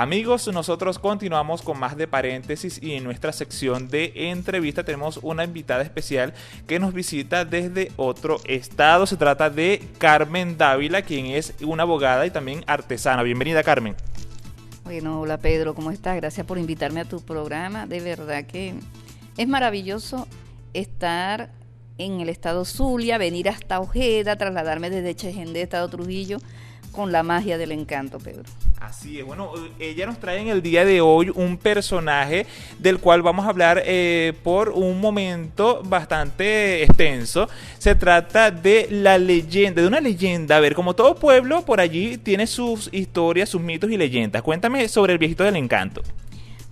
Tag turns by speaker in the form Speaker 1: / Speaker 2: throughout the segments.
Speaker 1: Amigos, nosotros continuamos con más de paréntesis y en nuestra sección de entrevista tenemos una invitada especial que nos visita desde otro estado. Se trata de Carmen Dávila, quien es una abogada y también artesana. Bienvenida, Carmen.
Speaker 2: Bueno, hola Pedro, ¿cómo estás? Gracias por invitarme a tu programa. De verdad que es maravilloso estar en el estado Zulia, venir hasta Ojeda, trasladarme desde Chejendé, estado Trujillo, con la magia del encanto, Pedro.
Speaker 1: Así es, bueno, ella nos trae en el día de hoy un personaje del cual vamos a hablar por un momento bastante extenso. Se trata de la leyenda, de una leyenda. A ver, como todo pueblo, por allí tiene sus historias, sus mitos y leyendas. Cuéntame sobre el viejito del encanto.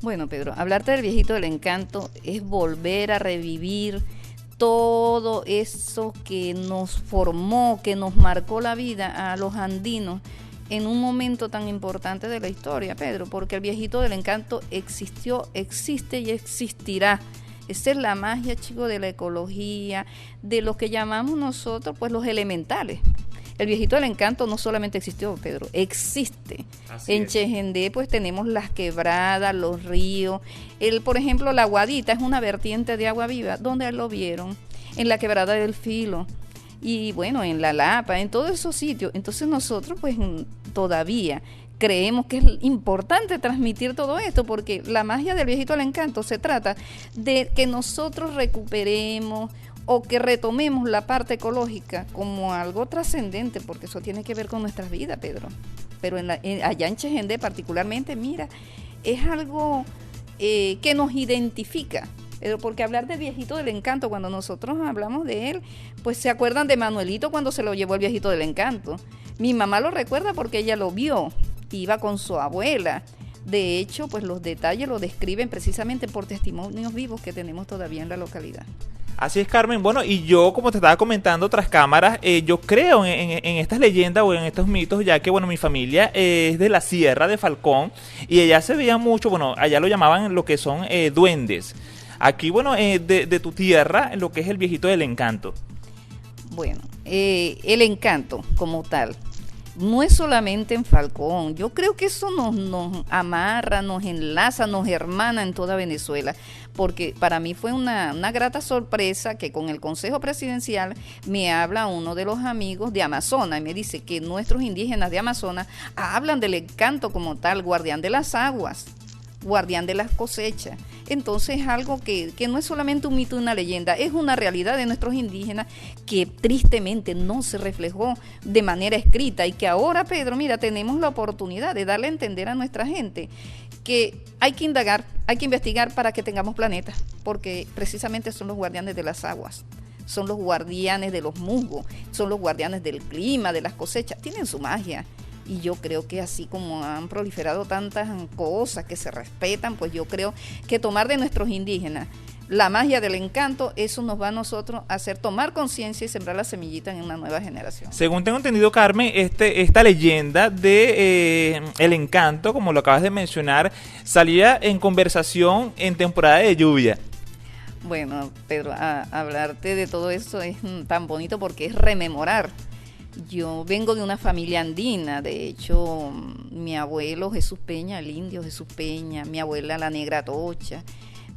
Speaker 2: Bueno, Pedro, hablarte del viejito del encanto es volver a revivir todo eso que nos formó, que nos marcó la vida a los andinos en un momento tan importante de la historia, Pedro, porque el viejito del encanto existió, existe y existirá. Esa es la magia, chico, de la ecología, de lo que llamamos nosotros, pues, los elementales. El viejito del encanto no solamente existió, Pedro, existe.
Speaker 1: Así
Speaker 2: en
Speaker 1: es.
Speaker 2: Chejendé, pues, tenemos las quebradas, los ríos. Por ejemplo, la Guadita es una vertiente de agua viva. ¿Dónde lo vieron? En la quebrada del Filo. Y bueno, en La Lapa, en todos esos sitios. Entonces nosotros pues todavía creemos que es importante transmitir todo esto, porque la magia del viejito del encanto se trata de que nosotros recuperemos o que retomemos la parte ecológica como algo trascendente, porque eso tiene que ver con nuestras vidas, Pedro. Pero allá en Chejendé particularmente, mira, es algo que nos identifica. Porque hablar del viejito del encanto, cuando nosotros hablamos de él, pues se acuerdan de Manuelito cuando se lo llevó el viejito del encanto. Mi mamá lo recuerda porque ella lo vio, iba con su abuela. De hecho, pues los detalles lo describen precisamente por testimonios vivos que tenemos todavía en la localidad.
Speaker 1: Así es, Carmen. Bueno, y yo, como te estaba comentando tras cámaras, yo creo en estas leyendas o en estos mitos, ya que, bueno, mi familia es de la Sierra de Falcón y allá se veía mucho, bueno, allá lo llamaban lo que son duendes. Aquí, bueno, de tu tierra, lo que es el viejito del encanto.
Speaker 2: Bueno, el encanto como tal no es solamente en Falcón. Yo creo que eso nos amarra, nos enlaza, nos hermana en toda Venezuela, porque para mí fue una grata sorpresa que con el Consejo Presidencial me habla uno de los amigos de Amazonas y me dice que nuestros indígenas de Amazonas hablan del encanto como tal, guardián de las aguas, guardián de las cosechas. Entonces es algo que no es solamente un mito y una leyenda, es una realidad de nuestros indígenas que tristemente no se reflejó de manera escrita y que ahora, Pedro, mira, tenemos la oportunidad de darle a entender a nuestra gente que hay que indagar, hay que investigar para que tengamos planeta, porque precisamente son los guardianes de las aguas, son los guardianes de los musgos, son los guardianes del clima, de las cosechas, tienen su magia. Y yo creo que así como han proliferado tantas cosas que se respetan, pues yo creo que tomar de nuestros indígenas la magia del encanto, eso nos va a nosotros a hacer tomar conciencia y sembrar la semillita en una nueva generación.
Speaker 1: Según tengo entendido, Carmen, esta leyenda de el encanto, como lo acabas de mencionar, salía en conversación en temporada de lluvia.
Speaker 2: Bueno, Pedro, hablarte de todo eso es tan bonito porque es rememorar. Yo vengo de una familia andina, de hecho, mi abuelo Jesús Peña, el indio Jesús Peña, mi abuela la Negra Tocha,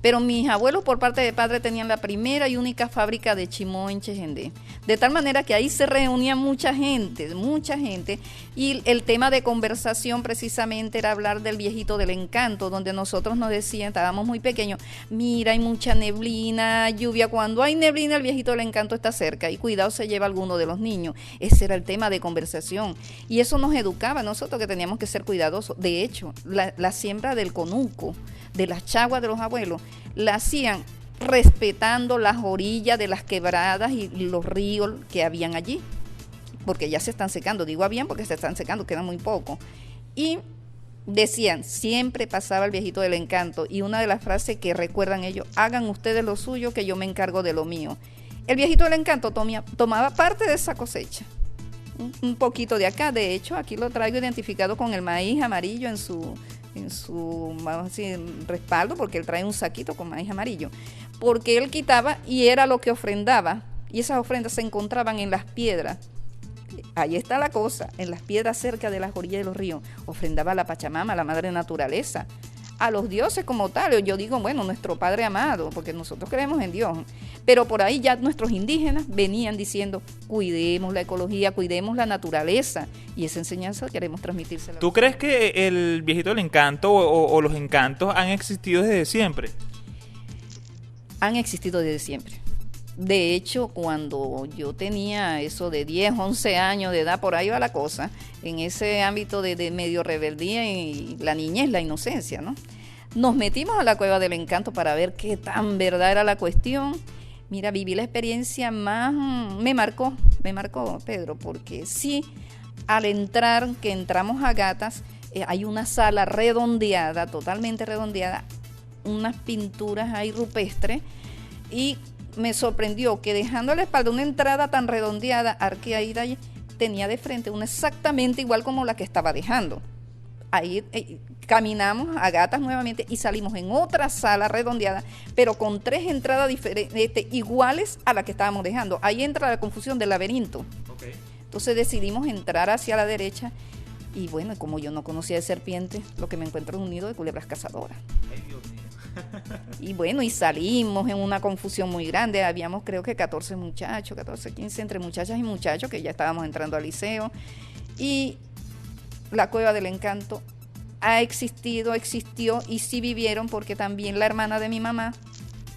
Speaker 2: pero mis abuelos por parte de padre tenían la primera y única fábrica de chimó en Chejendé, de tal manera que ahí se reunía mucha gente, y el tema de conversación precisamente era hablar del viejito del encanto, donde nosotros nos decían, estábamos muy pequeños, mira, hay mucha neblina, lluvia, cuando hay neblina el viejito del encanto está cerca, y cuidado se lleva alguno de los niños. Ese era el tema de conversación, y eso nos educaba a nosotros que teníamos que ser cuidadosos. De hecho, la siembra del conuco, de las chaguas de los abuelos, la hacían respetando las orillas de las quebradas y los ríos que habían allí, porque ya se están secando, digo habían porque se están secando, quedan muy poco, y decían, siempre pasaba el viejito del encanto, y una de las frases que recuerdan ellos, hagan ustedes lo suyo que yo me encargo de lo mío. El viejito del encanto tomaba parte de esa cosecha, un poquito de acá, de hecho aquí lo traigo identificado con el maíz amarillo en su vamos a decir, respaldo, porque él trae un saquito con maíz amarillo, porque él quitaba y era lo que ofrendaba, y esas ofrendas se encontraban en las piedras Ahí está la cosa, en las piedras cerca de las orillas de los ríos, ofrendaba a la Pachamama, a la madre naturaleza, a los dioses como tal. Yo digo, bueno, nuestro Padre amado, porque nosotros creemos en Dios. Pero por ahí ya nuestros indígenas venían diciendo, cuidemos la ecología, cuidemos la naturaleza. Y esa enseñanza queremos transmitírsela.
Speaker 1: ¿Tú crees que el viejito del encanto o los encantos han existido desde siempre?
Speaker 2: Han existido desde siempre. De hecho, cuando yo tenía eso de 10, 11 años de edad, por ahí va la cosa, en ese ámbito de medio rebeldía y la niñez, la inocencia, ¿no? Nos metimos a la Cueva del Encanto para ver qué tan verdad era la cuestión. Mira, viví la experiencia más, me marcó, Pedro, porque sí, al entrar, que entramos a Gatas, hay una sala redondeada, totalmente redondeada, unas pinturas ahí rupestres, y me sorprendió que dejando a la espalda una entrada tan redondeada, arqueada, tenía de frente una exactamente igual como la que estaba dejando. Ahí caminamos a Gatas nuevamente y salimos en otra sala redondeada, pero con 3 entradas diferentes, iguales a la que estábamos dejando. Ahí entra la confusión del laberinto. Okay. Entonces decidimos entrar hacia la derecha y bueno, como yo no conocía de serpientes, lo que me encuentro es un nido de culebras cazadoras. Ay, Dios mío. Y bueno, y salimos en una confusión muy grande. Habíamos creo que 14 muchachos, 14, 15, entre muchachas y muchachos, que ya estábamos entrando al liceo. Y la Cueva del Encanto existió y sí vivieron, porque también la hermana de mi mamá,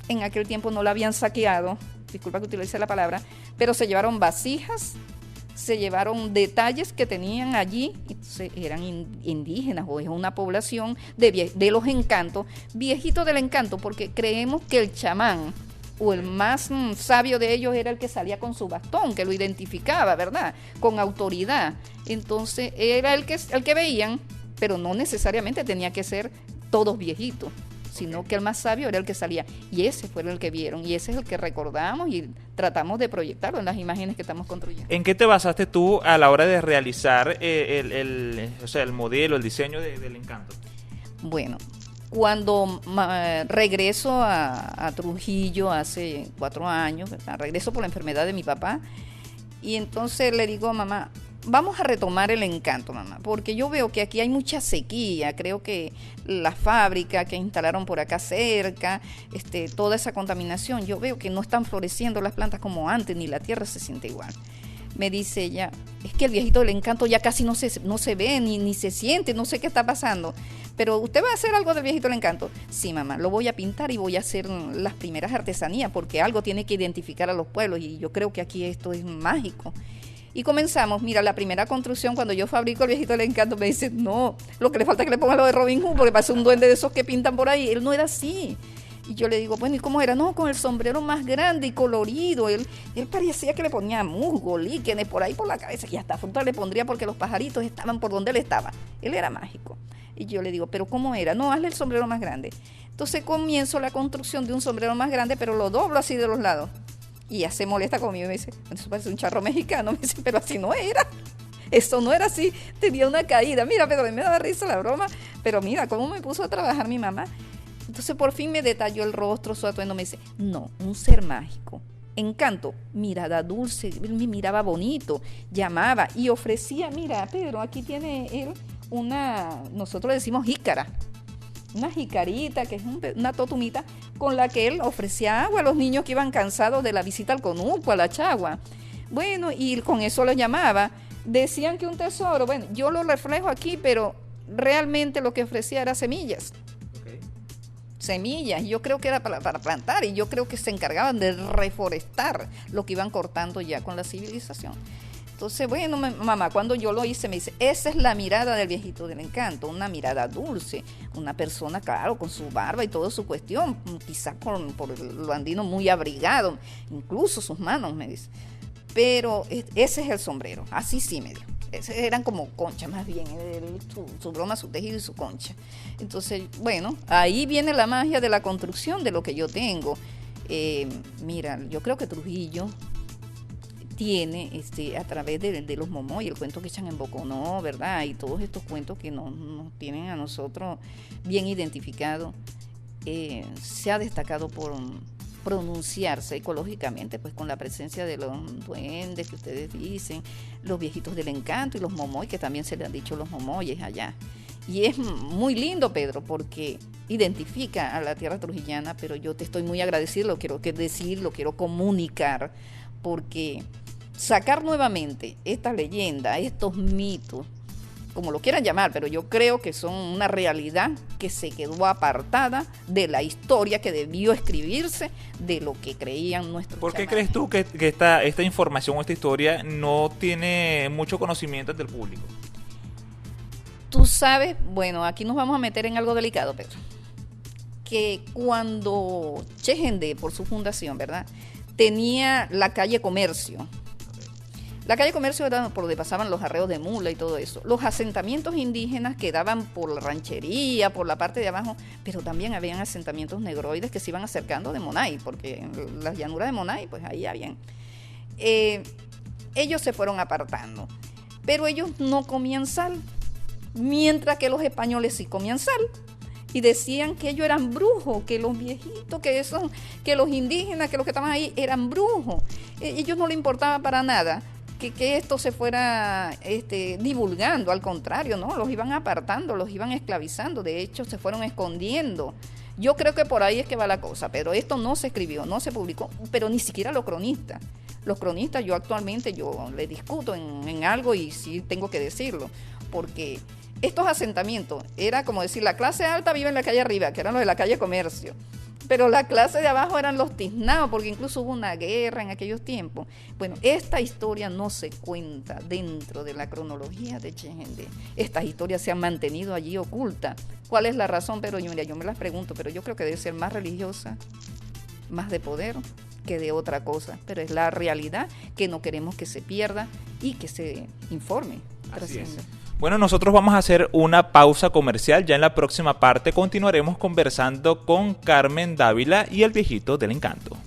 Speaker 2: en aquel tiempo no la habían saqueado, disculpa que utilice la palabra, pero se llevaron vasijas, se llevaron detalles que tenían allí, entonces eran indígenas o es una población de los encantos, viejitos del encanto, porque creemos que el chamán o el más sabio de ellos era el que salía con su bastón, que lo identificaba, ¿verdad? Con autoridad. Entonces era el que veían, pero no necesariamente tenía que ser todos viejitos, sino que el más sabio era el que salía, y ese fue el que vieron, y ese es el que recordamos y tratamos de proyectarlo en las imágenes que estamos construyendo.
Speaker 1: ¿En qué te basaste tú a la hora de realizar el modelo, el diseño del encanto?
Speaker 2: Bueno, cuando regreso a Trujillo hace 4 años, ¿verdad? Regreso por la enfermedad de mi papá, y entonces le digo a mamá, vamos a retomar el encanto, mamá, porque yo veo que aquí hay mucha sequía. Creo que la fábrica que instalaron por acá cerca, toda esa contaminación, yo veo que no están floreciendo las plantas como antes, ni la tierra se siente igual. Me dice ella, es que el viejito del encanto ya casi no se ve, ni se siente, no sé qué está pasando. Pero usted va a hacer algo del viejito del encanto. Sí, mamá, lo voy a pintar y voy a hacer las primeras artesanías, porque algo tiene que identificar a los pueblos, y yo creo que aquí esto es mágico. Y comenzamos, mira, la primera construcción, cuando yo fabrico el viejito del encanto, me dice, no, lo que le falta es que le ponga lo de Robin Hood, porque parece un duende de esos que pintan por ahí. Él no era así. Y yo le digo, bueno, ¿y cómo era? No, con el sombrero más grande y colorido. Él parecía que le ponía musgo, líquenes por ahí por la cabeza, y hasta fruta le pondría porque los pajaritos estaban por donde él estaba. Él era mágico. Y yo le digo, ¿pero cómo era? No, hazle el sombrero más grande. Entonces comienzo la construcción de un sombrero más grande, pero lo doblo así de los lados. Y ya se molesta conmigo y me dice, eso parece un charro mexicano. Me dice, pero así no era. Eso no era así. Tenía una caída. Mira, Pedro, me da risa la broma. Pero mira, cómo me puso a trabajar mi mamá. Entonces por fin me detalló el rostro, su atuendo. Me dice, no, un ser mágico. Encanto, mirada dulce. Él me miraba bonito, llamaba y ofrecía, mira, Pedro, aquí tiene él nosotros le decimos jícara. Una jicarita, que es una totumita, con la que él ofrecía agua a los niños que iban cansados de la visita al conuco, a la chagua. Bueno, y con eso lo llamaba. Decían que un tesoro, bueno, yo lo reflejo aquí, pero realmente lo que ofrecía era semillas. Okay. Semillas, yo creo que era para plantar, y yo creo que se encargaban de reforestar lo que iban cortando ya con la civilización. Entonces, bueno, mamá, cuando yo lo hice, me dice, esa es la mirada del viejito del encanto, una mirada dulce, una persona, claro, con su barba y toda su cuestión, quizás por lo andino muy abrigado, incluso sus manos, me dice. Pero ese es el sombrero, así sí me dijo. Eran como conchas más bien, su broma, su tejido y su concha. Entonces, bueno, ahí viene la magia de la construcción de lo que yo tengo. Mira, yo creo que Trujillo tiene a través de los momos y el cuento que echan en Boconó, ¿verdad? Y todos estos cuentos que nos tienen a nosotros bien identificados, se ha destacado pronunciarse ecológicamente, pues con la presencia de los duendes que ustedes dicen, los viejitos del encanto y los momoy, que también se le han dicho los momoyes allá. Y es muy lindo, Pedro, porque identifica a la tierra trujillana, pero yo te estoy muy agradecido, lo quiero decir, lo quiero comunicar, porque sacar nuevamente esta leyenda, estos mitos, como lo quieran llamar, pero yo creo que son una realidad que se quedó apartada de la historia que debió escribirse, de lo que creían nuestros
Speaker 1: ¿Por qué
Speaker 2: chamanes.
Speaker 1: crees tú que esta información o esta historia no tiene mucho conocimiento del público?
Speaker 2: Tú sabes, bueno, aquí nos vamos a meter en algo delicado, Pedro, que cuando Chejendé, por su fundación, ¿verdad?, tenía la calle Comercio. La calle Comercio era por donde pasaban los arreos de mula y todo eso. Los asentamientos indígenas quedaban por la ranchería, por la parte de abajo, pero también habían asentamientos negroides que se iban acercando de Monay, porque en las llanuras de Monay, pues ahí habían. Ellos se fueron apartando, pero ellos no comían sal, mientras que los españoles sí comían sal. Y decían que ellos eran brujos, que los viejitos, que los indígenas, que los que estaban ahí eran brujos. Ellos no les importaba para nada que esto se fuera divulgando, al contrario, ¿no? Los iban apartando, los iban esclavizando, de hecho se fueron escondiendo. Yo creo que por ahí es que va la cosa, pero esto no se escribió, no se publicó, pero ni siquiera los cronistas. Los cronistas, yo actualmente les discuto en algo y sí tengo que decirlo, porque estos asentamientos, era como decir, la clase alta vive en la calle arriba, que eran los de la calle Comercio, pero la clase de abajo eran los tiznados, porque incluso hubo una guerra en aquellos tiempos. Bueno, esta historia no se cuenta dentro de la cronología de Chejendé. Estas historias se han mantenido allí ocultas. ¿Cuál es la razón? Pero yo me las pregunto, pero yo creo que debe ser más religiosa, más de poder que de otra cosa, pero es la realidad que no queremos que se pierda y que se informe.
Speaker 1: Así es. Bueno, nosotros vamos a hacer una pausa comercial. Ya en la próxima parte continuaremos conversando con Carmen Dávila y el viejito del encanto.